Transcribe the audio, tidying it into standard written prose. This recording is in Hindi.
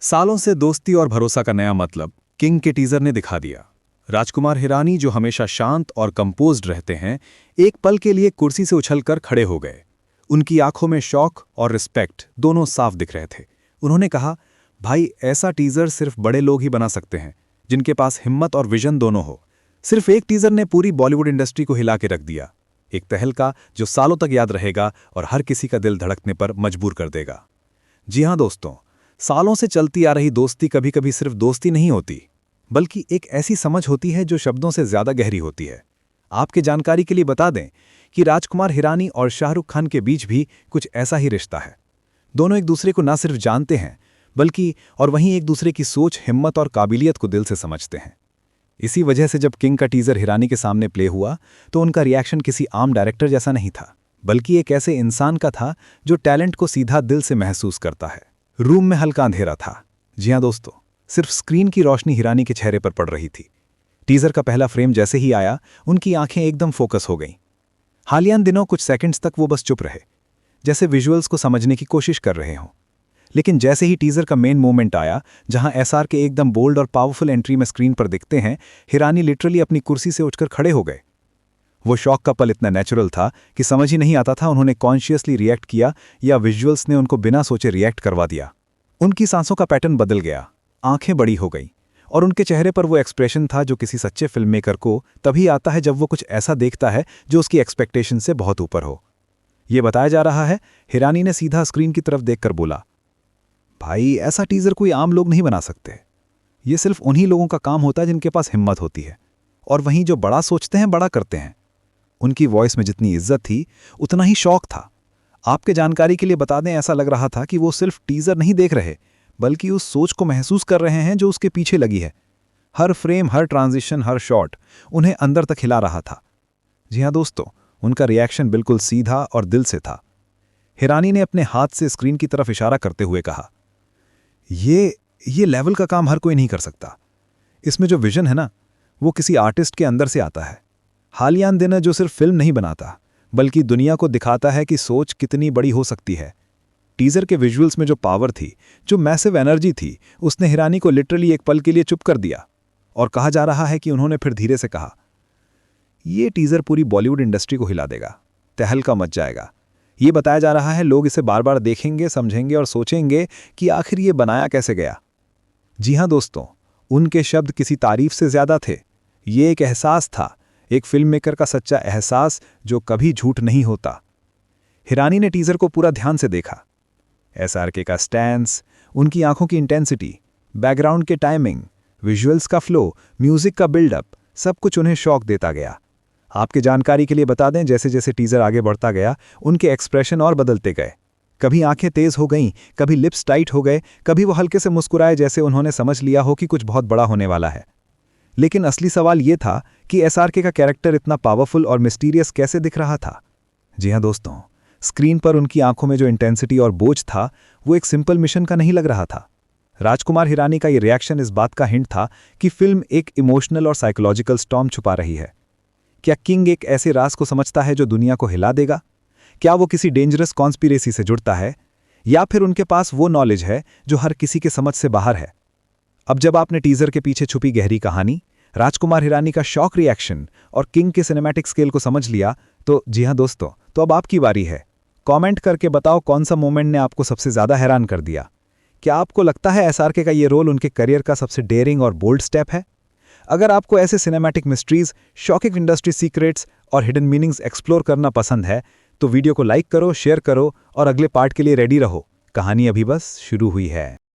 सालों से दोस्ती और भरोसा का नया मतलब किंग के टीजर ने दिखा दिया। राजकुमार हिरानी, जो हमेशा शांत और कंपोज्ड रहते हैं, एक पल के लिए कुर्सी से उछलकर खड़े हो गए। उनकी आंखों में शौक और रिस्पेक्ट दोनों साफ दिख रहे थे। उन्होंने कहा, भाई, ऐसा टीजर सिर्फ बड़े लोग ही बना सकते हैं, जिनके पास हिम्मत और विजन दोनों हो। सिर्फ एक टीजर ने पूरी बॉलीवुड इंडस्ट्री को हिला के रख दिया। एक तहलका जो सालों तक याद रहेगा और हर किसी का दिल धड़कने पर मजबूर कर देगा। जी हां दोस्तों, सालों से चलती आ रही दोस्ती कभी कभी सिर्फ दोस्ती नहीं होती, बल्कि एक ऐसी समझ होती है जो शब्दों से ज्यादा गहरी होती है। आपके जानकारी के लिए बता दें कि राजकुमार हिरानी और शाहरुख खान के बीच भी कुछ ऐसा ही रिश्ता है। दोनों एक दूसरे को न सिर्फ जानते हैं, बल्कि और वहीं एक दूसरे की सोच, हिम्मत और काबिलियत को दिल से समझते हैं। इसी वजह से जब किंग का टीजर हिरानी के सामने प्ले हुआ तो उनका रिएक्शन किसी आम डायरेक्टर जैसा नहीं था, बल्कि एक ऐसे इंसान का था जो टैलेंट को सीधा दिल से महसूस करता है। रूम में हल्का अंधेरा था। जी हां दोस्तों, सिर्फ स्क्रीन की रोशनी हिरानी के चेहरे पर पड़ रही थी। टीजर का पहला फ्रेम जैसे ही आया, उनकी आंखें एकदम फोकस हो गईं। हालिया दिनों कुछ सेकंड्स तक वो बस चुप रहे, जैसे विजुअल्स को समझने की कोशिश कर रहे हों। लेकिन जैसे ही टीजर का मेन मोमेंट आया, जहां एसआर के एकदम बोल्ड और पावरफुल एंट्री में स्क्रीन पर दिखते हैं, हिरानी लिटरली अपनी कुर्सी से उठकर खड़े हो गए। वो शॉक का पल इतना नेचुरल था कि समझ ही नहीं आता था उन्होंने कॉन्शियसली रिएक्ट किया या विजुअल्स ने उनको बिना सोचे रिएक्ट करवा दिया। उनकी सांसों का पैटर्न बदल गया, आंखें बड़ी हो गईं, और उनके चेहरे पर वो एक्सप्रेशन था जो किसी सच्चे फिल्म मेकर को तभी आता है जब वो कुछ ऐसा देखता है जो उसकी एक्सपेक्टेशन से बहुत ऊपर हो। ये बताया जा रहा है, हिरानी ने सीधा स्क्रीन की तरफ देखकर बोला, भाई, ऐसा टीजर कोई आम लोग नहीं बना सकते। ये सिर्फ उन्हीं लोगों का काम होता है जिनके पास हिम्मत होती है, और वहीं जो बड़ा सोचते हैं बड़ा करते हैं। उनकी वॉइस में जितनी इज्जत थी, उतना ही शौक था। आपके जानकारी के लिए बता दें, ऐसा लग रहा था कि वो सिर्फ टीजर नहीं देख रहे, बल्कि उस सोच को महसूस कर रहे हैं जो उसके पीछे लगी है। हर फ्रेम, हर ट्रांजिशन, हर शॉट उन्हें अंदर तक हिला रहा था। जी हां दोस्तों, उनका रिएक्शन बिल्कुल सीधा और दिल से था। हिरानी ने अपने हाथ से स्क्रीन की तरफ इशारा करते हुए कहा, ये लेवल का काम हर कोई नहीं कर सकता। इसमें जो विजन है ना, वो किसी आर्टिस्ट के अंदर से आता है। हालिया दिन जो सिर्फ फिल्म नहीं बनाता, बल्कि दुनिया को दिखाता है कि सोच कितनी बड़ी हो सकती है। टीजर के विजुअल्स में जो पावर थी, जो मैसिव एनर्जी थी, उसने हिरानी को लिटरली एक पल के लिए चुप कर दिया। और कहा जा रहा है कि उन्होंने फिर धीरे से कहा, ये टीजर पूरी बॉलीवुड इंडस्ट्री को हिला देगा, तहलका मच जाएगा। ये बताया जा रहा है, लोग इसे बार बार देखेंगे, समझेंगे और सोचेंगे कि आखिर ये बनाया कैसे गया। जी हां दोस्तों, उनके शब्द किसी तारीफ से ज्यादा थे। ये एक एहसास था, एक फिल्म मेकर का सच्चा एहसास जो कभी झूठ नहीं होता। हिरानी ने टीजर को पूरा ध्यान से देखा। एसआरके का स्टैंस, उनकी आंखों की इंटेंसिटी, बैकग्राउंड के टाइमिंग, विजुअल्स का फ्लो, म्यूजिक का बिल्डअप, सब कुछ उन्हें शॉक देता गया। आपके जानकारी के लिए बता दें, जैसे जैसे टीजर आगे बढ़ता गया, उनके एक्सप्रेशन और बदलते गए। कभी आंखें तेज हो गईं, कभी लिप्स टाइट हो गए, कभी वो हल्के से मुस्कुराए, जैसे उन्होंने समझ लिया हो कि कुछ बहुत बड़ा होने वाला है। लेकिन असली सवाल ये था कि एसआरके का कैरेक्टर इतना पावरफुल और मिस्टीरियस कैसे दिख रहा था। जी हां दोस्तों, स्क्रीन पर उनकी आंखों में जो इंटेंसिटी और बोझ था, वो एक सिंपल मिशन का नहीं लग रहा था। राजकुमार हिरानी का ये रिएक्शन इस बात का हिंट था कि फिल्म एक इमोशनल और साइकोलॉजिकल स्टॉर्म छुपा रही है। क्या किंग एक ऐसे राज को समझता है जो दुनिया को हिला देगा? क्या वो किसी डेंजरस कॉन्स्पिरेसी से जुड़ता है, या फिर उनके पास वो नॉलेज है जो हर किसी के समझ से बाहर है? अब जब आपने टीजर के पीछे छुपी गहरी कहानी, राजकुमार हिरानी का शॉक रिएक्शन और किंग के सिनेमैटिक स्केल को समझ लिया, तो जी हां दोस्तों, तो अब आपकी बारी है। कमेंट करके बताओ कौन सा मोमेंट ने आपको सबसे ज्यादा हैरान कर दिया। क्या आपको लगता है एसआरके का ये रोल उनके करियर का सबसे डेयरिंग और बोल्ड स्टेप है? अगर आपको ऐसे cinematic mysteries, shocking industry secrets और हिडन मीनिंग्स एक्सप्लोर करना पसंद है, तो वीडियो को लाइक करो, शेयर करो और अगले पार्ट के लिए रेडी रहो। कहानी अभी बस शुरू हुई है।